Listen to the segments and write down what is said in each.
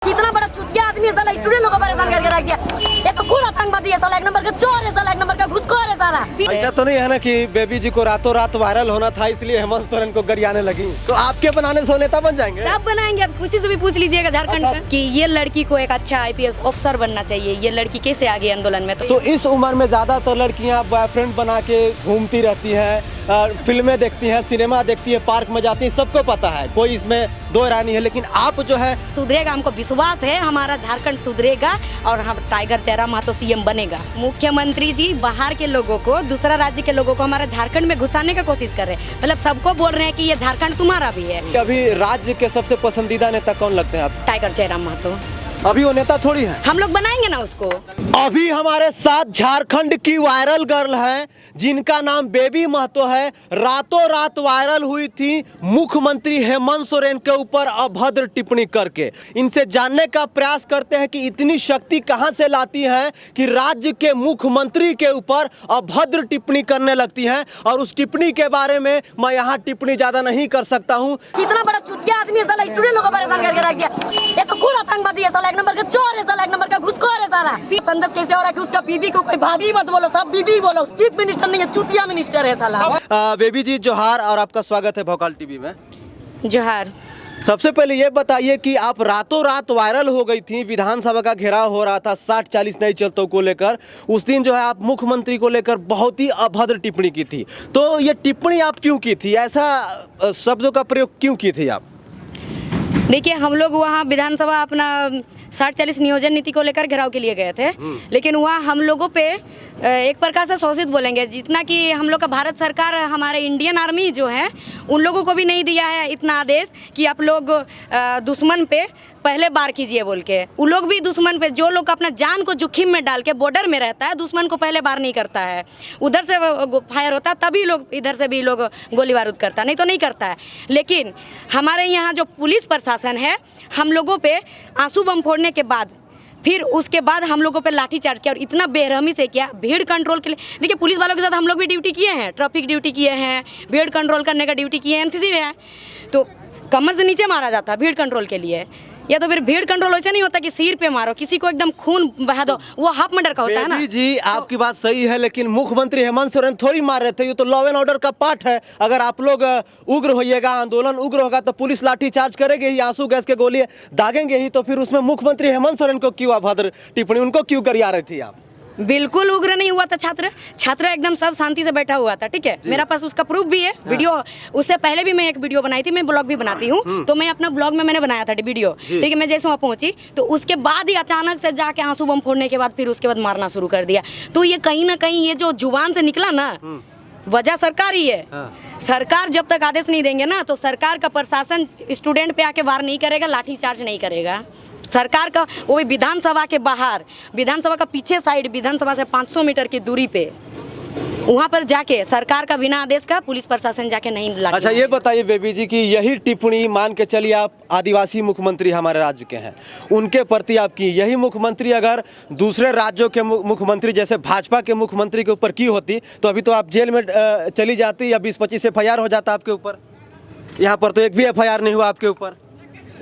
कितना बड़ा चुतिया आदमी है साला, स्टूडेंट लोगों को परेशान करके रख दिया। ये तो पूरा आतंकवादी है साला, एक नंबर का चोर है साला, एक नंबर का घुसखोर है साला। ऐसा तो नहीं है ना कि बेबी जी को रातों रात वायरल होना था इसलिए हेमंत सोरेन को गरियाने लगी, तो आपके बनाने से नेता बन जाएंगे? सब बनाएंगे। अब किसी से भी पूछ लीजिएगा झारखंड का कि ये लड़की को एक अच्छा आईपीएस ऑफिसर बनना चाहिए, ये लड़की कैसे आ गई आंदोलन में। तो इस उम्र में ज्यादातर लड़कियां बॉयफ्रेंड बना के घूमती रहती हैं, फिल्में देखती हैं, सिनेमा देखती हैं, पार्क में जाती हैं, सबको पता है, कोई इसमें दो राय नहीं है। लेकिन आप जो है सुधरेगा, हमको विश्वास है, हमारा झारखंड सुधरेगा और हम टाइगर चेहरा महतो सीएम बनेगा। मुख्यमंत्री जी बाहर के लोगों को, दूसरा राज्य के लोगों को हमारा झारखंड में घुसाने का कोशिश कर रहे हैं। मतलब सबको बोल रहे हैं कि ये झारखंड तुम्हारा भी है। अभी राज्य के सबसे पसंदीदा नेता कौन लगते हैं आप? टाइगर चेहरा महतो। अभी वो नेता थोड़ी है, हम लोग बनाएंगे ना उसको। अभी हमारे साथ झारखंड की वायरल गर्ल है जिनका नाम बेबी महतो है। रातों रात वायरल हुई थी मुख्यमंत्री हेमंत सोरेन के ऊपर अभद्र टिप्पणी करके। इनसे जानने का प्रयास करते हैं कि इतनी शक्ति कहां से लाती हैं कि राज्य के मुख्यमंत्री के ऊपर अभद्र टिप्पणी करने लगती हैं। और उस टिप्पणी के बारे में मैं यहाँ टिप्पणी ज्यादा नहीं कर सकता हूँ। कितना बड़ा चुतिया आदमी है साला, स्टूडेंट लोगों को परेशान करके रख दिया। ये तो पूरा आतंकवादी है साला, एक नंबर का चोर है साला, एक नंबर का घुसखोर है साला। संदेश कैसे हो रहा है कि उसका बीबी को कोई भाभी मत बोलो, सब बीबी बोलो। चीफ मिनिस्टर नहीं है, चुतिया मिनिस्टर है साला। बेबी जी जोहार और आपका स्वागत है भोकाल टीवी में। जोहार। सबसे पहले ये बताइए कि आप रातों रात वायरल हो गई थी, विधानसभा का घेराव हो रहा था 60-40 नहीं चलतों को लेकर। उस दिन जो है आप मुख्यमंत्री को लेकर बहुत ही अभद्र टिप्पणी की थी, तो ये टिप्पणी आप क्यों की थी, ऐसा शब्दों का प्रयोग क्यों की थी आप? देखिए, हम लोग वहाँ विधानसभा अपना 60-40 नियोजन नीति को लेकर घेराव के लिए गए थे, लेकिन वहाँ हम लोगों पे एक प्रकार से शोषित बोलेंगे, जितना कि हम लोग का भारत सरकार, हमारे इंडियन आर्मी जो है, उन लोगों को भी नहीं दिया है इतना आदेश कि आप लोग दुश्मन पे पहले बार कीजिए बोल के। उन लोग भी दुश्मन पे, जो लोग अपना जान को जोखिम में डाल के बॉर्डर में रहता है, दुश्मन को पहले बार नहीं करता है। उधर से फायर होता है तभी लोग इधर से भी लोग गोली बारूद करता है, नहीं तो नहीं करता है। लेकिन हमारे यहाँ जो पुलिस प्रशासन है, हम लोगों पे आंसू बम फोड़ने के बाद फिर उसके बाद हम लोगों पे लाठीचार्ज किया और इतना बेरहमी से किया। भीड़ कंट्रोल के लिए, देखिए, पुलिस वालों के साथ हम लोग भी ड्यूटी किए हैं, ट्रैफिक ड्यूटी किए हैं, भीड़ कंट्रोल करने का ड्यूटी किए हैं, एनसीसी में है। तो कमर से नीचे मारा जाता है भीड़ कंट्रोल के लिए, या तो फिर भीड़ कंट्रोल वैसे नहीं होता कि सिर पे मारो, किसी को एकदम खून बहा दो, वो हाफ मर्डर का होता है ना। जी आपकी बात सही है, लेकिन मुख्यमंत्री हेमंत सोरेन थोड़ी मार रहे थे, ये तो लॉ एंड ऑर्डर का पार्ट है। अगर आप लोग उग्र होइएगा, आंदोलन उग्र होगा, तो पुलिस लाठी चार्ज करेगी ही, आंसू गैस के गोली दागेंगे ही। तो फिर उसमें मुख्यमंत्री हेमंत सोरेन को क्यों अभद्र टिप्पणी, उनको क्यों गरिया रही थी आप? बिल्कुल उग्र नहीं हुआ था छात्र एकदम सब शांति से बैठा हुआ था, ठीक है। मेरा पास उसका प्रूफ भी है, वीडियो। उससे पहले भी मैं एक वीडियो बनाई थी, मैं ब्लॉग भी बनाती हूँ, तो मैं अपना ब्लॉग में मैंने बनाया था वीडियो, ठीक है। मैं जैसे वहाँ पहुंची तो उसके बाद ही अचानक से जाके आंसू बम फोड़ने के बाद फिर उसके बाद मारना शुरू कर दिया। तो ये कहीं ना कहीं ये जो जुबान से निकला ना, वजह सरकार ही है। सरकार जब तक आदेश नहीं देंगे ना, तो सरकार का प्रशासन स्टूडेंट पे आके वार नहीं करेगा, लाठीचार्ज नहीं करेगा। सरकार का, वो भी विधानसभा के बाहर, विधानसभा का पीछे साइड, विधानसभा से 500 मीटर की दूरी पे, वहाँ पर जाके सरकार का बिना आदेश का पुलिस प्रशासन जाके नहीं लाठी। अच्छा, ये बताइए बेबी जी कि यही टिप्पणी, मान के चलिए आप आदिवासी मुख्यमंत्री हमारे राज्य के हैं, उनके प्रति आपकी यही मुख्यमंत्री अगर दूसरे राज्यों के मुख्यमंत्री जैसे भाजपा के मुख्यमंत्री के ऊपर की होती, तो अभी तो आप जेल में चली जाती या 20-25 FIR हो जाता आपके ऊपर। यहाँ पर तो एक भी FIR नहीं हुआ आपके ऊपर।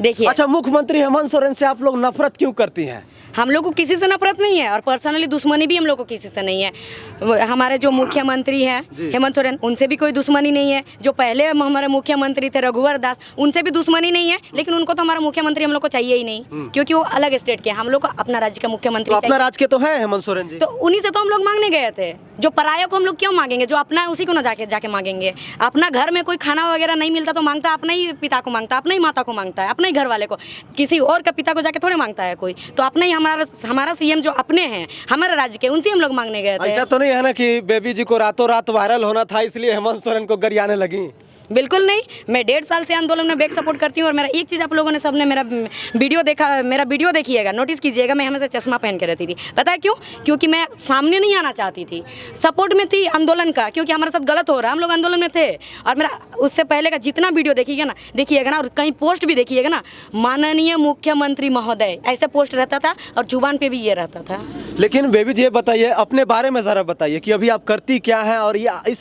देखिए, अच्छा, मुख्यमंत्री हेमंत सोरेन से आप लोग नफरत क्यों करती हैं? हम लोग को किसी से नफरत नहीं है और पर्सनली दुश्मनी भी हम लोग को किसी से नहीं है। हमारे जो मुख्यमंत्री हैं हेमंत सोरेन, उनसे भी कोई दुश्मनी नहीं है। जो पहले हमारे मुख्यमंत्री थे रघुवर दास, उनसे भी दुश्मनी नहीं है। लेकिन उनको तो हमारा मुख्यमंत्री हम लोग को चाहिए ही नहीं, क्योंकि वो अलग स्टेट के, हम लोग को अपना राज्य का मुख्यमंत्री तो अपना राज्य के तो है हेमंत सोरेन जी, तो उन्हीं से तो हम लोग मांगने गए थे। जो पराया को हम लोग क्यों मांगेंगे, जो अपना है उसी को ना जाके मांगेंगे। अपना घर में कोई खाना वगैरह नहीं मिलता तो मांगता अपने ही पिता को मांगता, अपने ही माता को मांगता है, अपने ही घर वाले को, किसी और का पिता को जाके थोड़े मांगता है कोई। तो अपने ही हमारा सीएम जो अपने हैं हमारे राज्य के, उनसे हम लोग मांगने गए थे। ऐसा तो नहीं है ना कि बेबी जी को रातों रात वायरल होना था इसलिए हेमंत सोरेन को गरियाने लगी? बिल्कुल नहीं, मैं 1.5 साल से आंदोलन में बैक सपोर्ट करती हूँ। और मेरा एक चीज़ आप लोगों ने सबने मेरा वीडियो देखा, मेरा वीडियो देखिएगा, नोटिस कीजिएगा, मैं हमेशा चश्मा पहन के रहती थी। पता है क्यों? क्योंकि मैं सामने नहीं आना चाहती थी। सपोर्ट में थी आंदोलन का, क्योंकि हमारे साथ गलत हो रहा है, हम लोग आंदोलन में थे। और मेरा उससे पहले का जितना वीडियो देखिएगा ना और कहीं पोस्ट भी देखिएगा ना, माननीय मुख्यमंत्री महोदय ऐसे पोस्ट रहता था और जुबान पे भी ये रहता था। लेकिन बेबी जी ये बताइए, अपने बारे में ज़रा बताइए कि अभी आप करती क्या हैं, और ये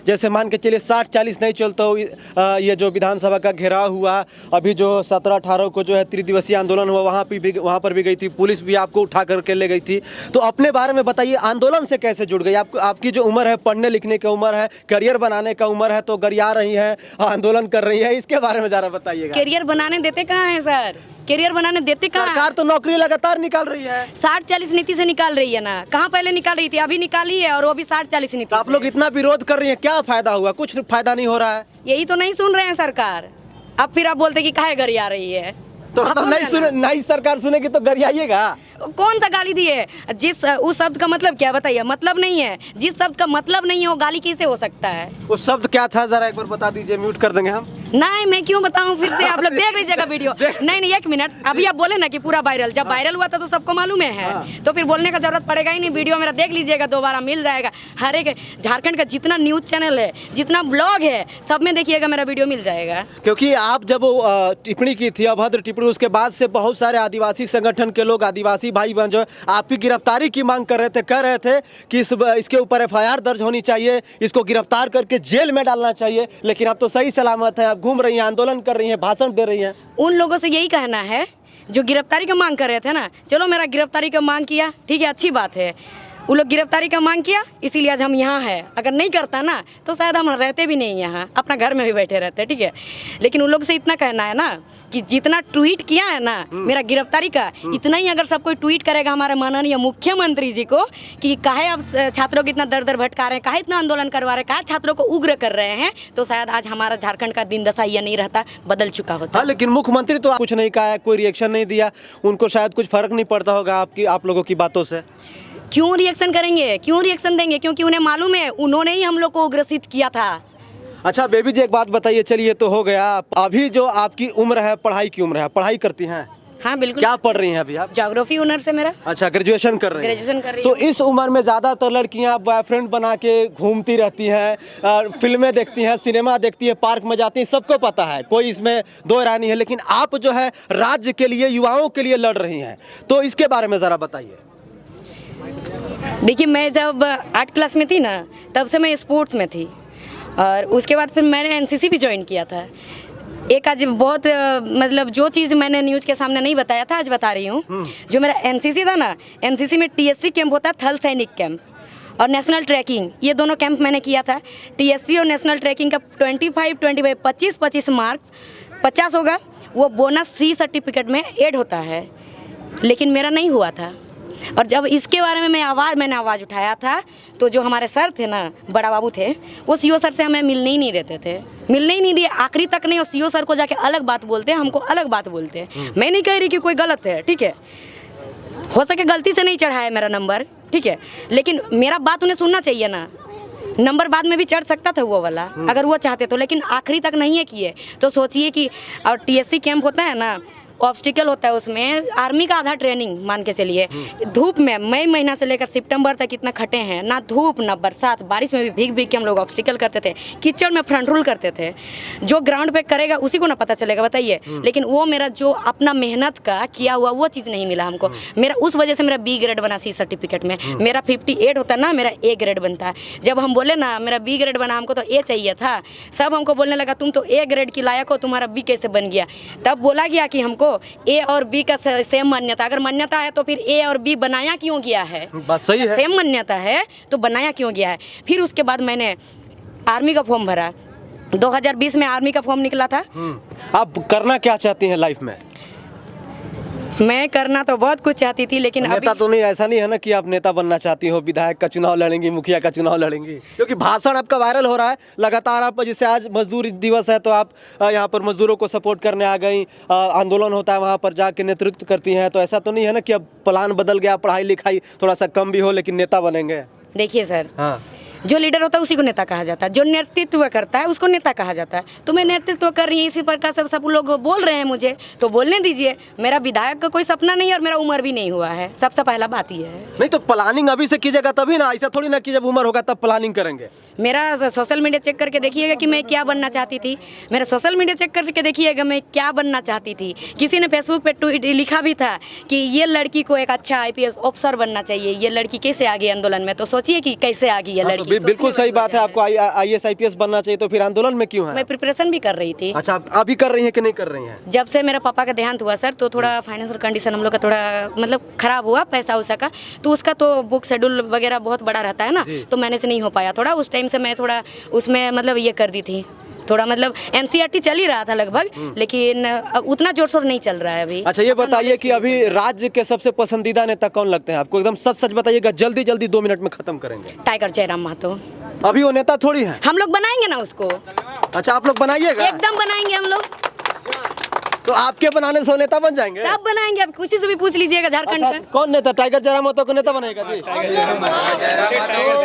जैसे मान के चलिए 60-40 नहीं चलता हो, ये जो विधानसभा का घेराव हुआ, अभी जो 17-18 को जो है त्रिदिवसीय आंदोलन हुआ, वहाँ पर भी गई थी पुलिस, भी आपको उठा करके ले गई थी। तो अपने बारे में बताइए, आंदोलन से कैसे जुड़ गई? आपकी जो उम्र है, पढ़ने लिखने की उम्र है, करियर बनाने का उम्र है, तो गरिया रही है, आंदोलन कर रही है, इसके बारे में ज़रा बताइएगा। करियर बनाने देते कहाँ हैं सर? करियर बनाने देते कहाँ? सरकार तो नौकरी लगातार निकाल रही है, 60-40 नीति से निकाल रही है ना। कहाँ पहले निकाल रही थी, अभी निकाली है, और वो भी 60-40 नीति तो आप लोग इतना विरोध कर रही हैं, क्या फायदा हुआ? कुछ फायदा नहीं हो रहा है। यही तो नहीं सुन रहे हैं सरकार। अब फिर आप बोलते कि काहे गरिया रही है, तो मतलब नहीं सरकार सुनेगी तो गरियाइएगा। कौन सा गाली दिए? जिस उस शब्द का मतलब क्या बताइए? मतलब नहीं है, जिस शब्द का मतलब नहीं है वो गाली कैसे हो सकता है? वो शब्द क्या था, जरा एक बार बता दीजिए, म्यूट कर देंगे हम। नहीं, मैं क्यों बताऊं फिर से, आप लोग देख लीजिएगा वीडियो। नहीं, एक मिनट, अभी आप बोले ना कि पूरा वायरल, जब वायरल हुआ था तो सबको मालूम है, तो फिर बोलने का जरूरत पड़ेगा ही नहीं। वीडियो मेरा देख लीजिएगा, दोबारा मिल जाएगा। हर एक झारखंड का जितना न्यूज चैनल है, जितना ब्लॉग है, सब में देखिएगा, मेरा वीडियो मिल जाएगा। क्योंकि आप जब टिप्पणी की थी, अभद्र टिप्पणी, उसके बाद से बहुत सारे आदिवासी संगठन के लोग, आदिवासी भाई बहन जो आपकी गिरफ्तारी की मांग कर रहे थे, कह रहे थे कि इसके ऊपर FIR दर्ज होनी चाहिए, इसको गिरफ्तार करके जेल में डालना चाहिए। लेकिन आप तो सही सलामत है, आप घूम रही हैं, आंदोलन कर रही हैं, भाषण दे रही हैं। उन लोगों से यही कहना है जो गिरफ्तारी का मांग कर रहे थे ना, चलो मेरा गिरफ्तारी का मांग किया, ठीक है, अच्छी बात है। वो लोग गिरफ्तारी का मांग किया, इसीलिए आज हम यहाँ हैं। अगर नहीं करता ना तो शायद हम रहते भी नहीं यहाँ, अपना घर में भी बैठे रहते, ठीक है। लेकिन उन लोग से इतना कहना है ना कि जितना ट्वीट किया है ना मेरा गिरफ्तारी का, इतना ही अगर सब कोई ट्वीट करेगा हमारे माननीय मुख्यमंत्री जी को कि काहे अब छात्रों को इतना दर दर भटका रहे हैं, काहे इतना आंदोलन करवा रहे हैं, काहे छात्रों को उग्र कर रहे हैं, तो शायद आज हमारा झारखंड का दिन दशा ये नहीं रहता, बदल चुका होता। हाँ, लेकिन मुख्यमंत्री तो कुछ नहीं कहा है, कोई रिएक्शन नहीं दिया, उनको शायद कुछ फर्क नहीं पड़ता होगा आप लोगों की बातों से। क्यों रिएक्शन करेंगे, क्यों रिएक्शन देंगे? क्योंकि उन्हें मालूम है उन्होंने ही हम लोग को ग्रसित किया था। अच्छा बेबी जी, एक बात बताइए, चलिए तो हो गया, अभी जो आपकी उम्र है, पढ़ाई की उम्र है, पढ़ाई करती हैं? हाँ बिल्कुल। क्या पढ़ रही हैं अभी आप? ज्योग्राफी ऑनर से मेरा। अच्छा, ग्रेजुएशन कर रही हैं? ग्रेजुएशन कर रही तो इस उम्र में ज़्यादातर लड़कियां बॉयफ्रेंड बना के घूमती रहती हैं, फिल्में देखती हैं, सिनेमा देखती हैं, पार्क में जाती हैं, सबको पता है, कोई इसमें दो राय नहीं है। लेकिन आप जो है राज्य के लिए, युवाओं के लिए लड़ रही हैं, तो इसके बारे में ज़रा बताइए। देखिए, मैं जब 8 क्लास में थी ना, तब से मैं स्पोर्ट्स में थी, और उसके बाद फिर मैंने NCC भी ज्वाइन किया था। एक आज बहुत मतलब जो चीज़ मैंने न्यूज़ के सामने नहीं बताया था, आज बता रही हूँ। जो मेरा NCC था ना, NCC में TSC कैंप होता है, थल सैनिक कैंप, और नेशनल ट्रैकिंग, ये दोनों कैंप मैंने किया था। TSC और नेशनल ट्रैकिंग का 25 25 मार्क्स 50 होगा, वो बोनस C सर्टिफिकेट में ऐड होता है, लेकिन मेरा नहीं हुआ था। और जब इसके बारे में मैंने आवाज़ उठाया था, तो जो हमारे सर थे ना, बड़ा बाबू थे, वो CO सर से हमें मिलने ही नहीं देते थे, मिलने ही नहीं दिए, आखिरी तक नहीं। और CO सर को जाके अलग बात बोलते हैं, हमको अलग बात बोलते हैं। मैं नहीं कह रही कि कोई गलत है, ठीक है, हो सके गलती से नहीं चढ़ा है मेरा नंबर, ठीक है, लेकिन मेरा बात उन्हें सुनना चाहिए ना। नंबर बाद में भी चढ़ सकता था वो वाला, अगर वो चाहते तो, लेकिन आखिरी तक नहीं है किए। तो सोचिए कि और TSC कैंप होता है ना, ऑब्स्टिकल होता है, उसमें आर्मी का आधा ट्रेनिंग मान के चलिए। धूप में मई महीना से लेकर सितंबर तक इतना खटे हैं, ना धूप ना बरसात, बारिश में भी भीग भीग के हम लोग ऑब्स्टिकल करते थे, कीचड़ में फ्रंट रोल करते थे। जो ग्राउंड पे करेगा उसी को ना पता चलेगा, बताइए। लेकिन वो मेरा जो अपना मेहनत का किया हुआ वो चीज़ नहीं मिला हमको। मेरा उस वजह से मेरा B ग्रेड बना C सर्टिफिकेट में। मेरा 58 होता ना, मेरा A ग्रेड बनता है। जब हम बोले ना मेरा B ग्रेड बना, हमको तो A चाहिए था, सब हमको बोलने लगा तुम तो A ग्रेड की लायक हो, तुम्हारा B कैसे बन गया? तब बोला गया कि हमको A और B का सेम मान्यता, अगर मान्यता है तो फिर A और B बनाया क्यों गया है? बात सही है, सेम मान्यता है तो बनाया क्यों गया है? फिर उसके बाद मैंने आर्मी का फॉर्म भरा, 2020 में आर्मी का फॉर्म निकला था। आप करना क्या चाहती हैं लाइफ में? मैं करना तो बहुत कुछ चाहती थी, लेकिन नेता तो नहीं, ऐसा नहीं है ना कि आप नेता बनना चाहती हो, विधायक का चुनाव लड़ेंगी, मुखिया का चुनाव लड़ेंगी? क्योंकि भाषण आपका वायरल हो रहा है लगातार। आप जैसे आज मजदूर दिवस है, तो आप यहाँ पर मजदूरों को सपोर्ट करने आ गई, आंदोलन होता है वहाँ पर जाके नेतृत्व करती हैं, तो ऐसा तो नहीं है ना कि अब प्लान बदल गया, पढ़ाई लिखाई थोड़ा सा कम भी हो लेकिन नेता बनेंगे? देखिए सर, हाँ, जो लीडर होता है उसी को नेता कहा जाता है, जो नेतृत्व करता है उसको नेता कहा जाता है। तो मैं नेतृत्व कर रही हूँ, इसी प्रकार से सब लोग बोल रहे हैं मुझे, तो बोलने दीजिए। मेरा विधायक का कोई सपना नहीं है और मेरा उम्र भी नहीं हुआ है, सबसे पहला बात ये है। नहीं तो प्लानिंग अभी से कीजिएगा तभी ना, ऐसा थोड़ी ना कि जब उम्र होगा तब प्लानिंग करेंगे। मेरा सोशल मीडिया चेक करके देखिएगा कि मैं क्या बनना चाहती थी। मेरा सोशल मीडिया चेक करके देखिएगा मैं क्या बनना चाहती थी। किसी ने फेसबुक पे लिखा भी था कि ये लड़की को एक अच्छा IPS ऑफिसर बनना चाहिए, ये लड़की कैसे आ गई आंदोलन में। तो सोचिए कि कैसे आ गई ये हाँ, लड़की। तो बिल्कुल सही बात है, आपको IAS IPS बनना चाहिए, तो फिर आंदोलन में क्यों है? मैं प्रिपरेशन भी कर रही थी। अच्छा, आप अभी कर रही हैं कि नहीं कर रही हैं? जब से मेरा पापा का देहांत हुआ सर, तो थोड़ा फाइनेंशियल कंडीशन हम लोग का थोड़ा मतलब खराब हुआ, पैसा उसा का, तो उसका तो बुक शेड्यूल वगैरह बहुत बड़ा रहता है ना, तो मैनेज नहीं हो पाया थोड़ा। उस टाइम से मैं थोड़ा उसमें मतलब ये कर दी थी, थोड़ा मतलब NCERT चल ही रहा था लगभग, लेकिन अब उतना जोर शोर नहीं चल रहा है अभी। अच्छा, ये बताइए कि अभी राज्य के सबसे पसंदीदा नेता कौन लगते हैं आपको? एकदम सच सच बताइएगा, जल्दी जल्दी 2 मिनट में खत्म करेंगे। टाइगर जयराम महतो। अभी वो नेता थोड़ी है। हम लोग बनाएंगे ना उसको, अच्छा, आप लोग बनाइएगा? एकदम बनाएंगे हम लोग, तो आपके बनाने से वो नेता बन जाएंगे? सब बनाएंगे। अब किसी से भी पूछ लीजिएगा झारखंड अच्छा, का। कौन नेता? टाइगर जयराम महतो को नेता बनेगा जी?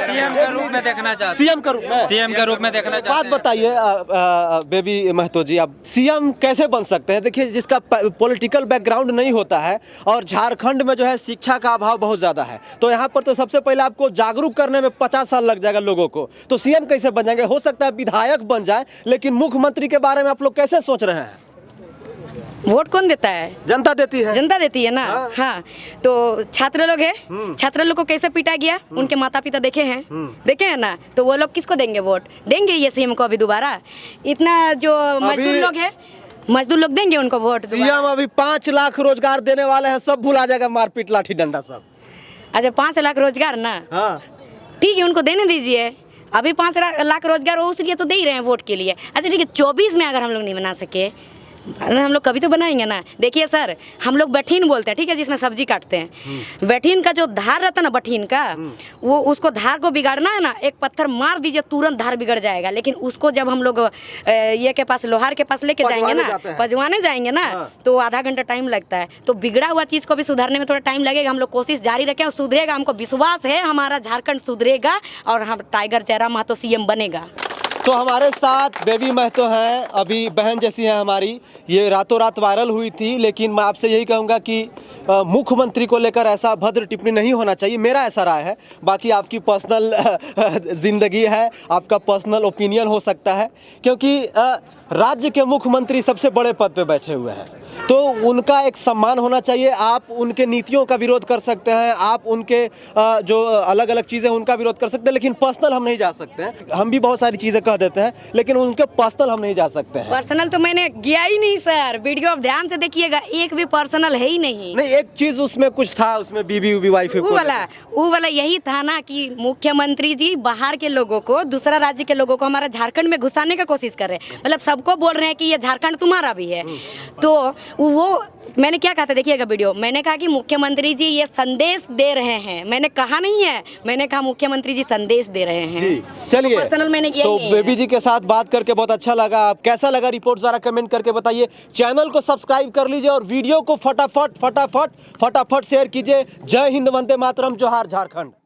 सीएम के रूप में देखना चाहते सीएम का रूप में? सीएम के रूप में देखना बात चाहते हैं। बताइए बेबी महतो जी, आप सीएम कैसे बन सकते हैं? देखिए, जिसका पॉलिटिकल बैकग्राउंड नहीं होता है और झारखंड में जो है शिक्षा का अभाव बहुत ज़्यादा है, तो यहाँ पर तो सबसे पहले आपको जागरूक करने में 50 साल लग जाएगा लोगों को। तो सीएम कैसे बन जाएंगे? हो सकता है विधायक बन जाए, लेकिन मुख्यमंत्री के बारे में आप लोग कैसे सोच रहे हैं? वोट कौन देता है? जनता देती है। जनता देती है ना। हाँ, तो छात्र लोग है, छात्र लोग को कैसे पीटा गया, उनके माता पिता देखे हैं, देखे हैं ना, तो वो लोग किसको देंगे वोट? देंगे ये सीएम को अभी दोबारा? इतना जो मजदूर लोग है, मजदूर लोग देंगे उनको वोट? सीएम अभी 5 लाख रोजगार देने वाले हैं, सब भुला जाएगा, मारपीट लाठी डंडा सब। अच्छा, 5 लाख रोजगार ना, हाँ, ठीक है, उनको देने दीजिए। अभी 5 लाख रोजगार वो उसलिए तो दे ही रहे हैं वोट के लिए। अच्छा ठीक है, 24 में अगर हम लोग नहीं बना सके, हम लोग कभी तो बनाएंगे ना। देखिए सर, हम लोग बठीन बोलते हैं, ठीक है, जिसमें सब्जी काटते हैं। बठीन का जो धार रहता है ना, बठीन का, वो उसको धार को बिगाड़ना है ना, एक पत्थर मार दीजिए, तुरंत धार बिगड़ जाएगा। लेकिन उसको जब हम लोग ये के पास, लोहार के पास लेके जाएंगे ना, पजवाने जाएंगे ना, तो आधा घंटा टाइम लगता है। तो बिगड़ा हुआ चीज़ को भी सुधारने में थोड़ा टाइम लगेगा। हम लोग कोशिश जारी रखें और सुधरेगा, हमको विश्वास है हमारा झारखंड सुधरेगा और हम टाइगर जयराम महतो सीएम बनेगा। तो हमारे साथ बेबी महतो हैं, अभी बहन जैसी हैं हमारी। ये रातों रात वायरल हुई थी, लेकिन मैं आपसे यही कहूँगा कि मुख्यमंत्री को लेकर ऐसा भद्र टिप्पणी नहीं होना चाहिए, मेरा ऐसा राय है। बाकी आपकी पर्सनल ज़िंदगी है, आपका पर्सनल ओपिनियन हो सकता है, क्योंकि राज्य के मुख्यमंत्री सबसे बड़े पद पे बैठे हुए हैं, तो उनका एक सम्मान होना चाहिए। आप उनके नीतियों का विरोध कर सकते हैं, आप उनके जो अलग अलग चीज़ें उनका विरोध कर सकते हैं, लेकिन पर्सनल हम नहीं जा सकते हैं। हम भी बहुत सारी चीज़ें कह देते हैं, लेकिन उनके पर्सनल हम नहीं जा सकते हैं। पर्सनल तो मैंने गया ही नहीं सर, वीडियो आप ध्यान से देखिएगा, एक भी पर्सनल है ही नहीं। नहीं, एक चीज़ उसमें कुछ था, उसमें बीबी वाइफ वो वाला यही था ना कि मुख्यमंत्री जी बाहर के लोगों को, दूसरा राज्य के लोगों को हमारा झारखंड में घुसाने का कोशिश कर रहे हैं। मतलब सबको बोल रहे हैं कि ये झारखंड तुम्हारा भी है। तो वो मैंने क्या कहा था, देखिएगा वीडियो, मैंने कहा कि मुख्यमंत्री जी ये संदेश दे रहे हैं। मैंने कहा नहीं है, मैंने कहा मुख्यमंत्री जी संदेश दे रहे हैं जी। चलिए, पर्सनल मैंने किया तो ही नहीं बेबी है। जी के साथ बात करके बहुत अच्छा लगा। आप कैसा लगा रिपोर्ट जरा कमेंट करके बताइए। चैनल को सब्सक्राइब कर लीजिए और वीडियो को फटाफट शेयर कीजिए। जय हिंद, वंदे मातरम, जोहार झारखंड।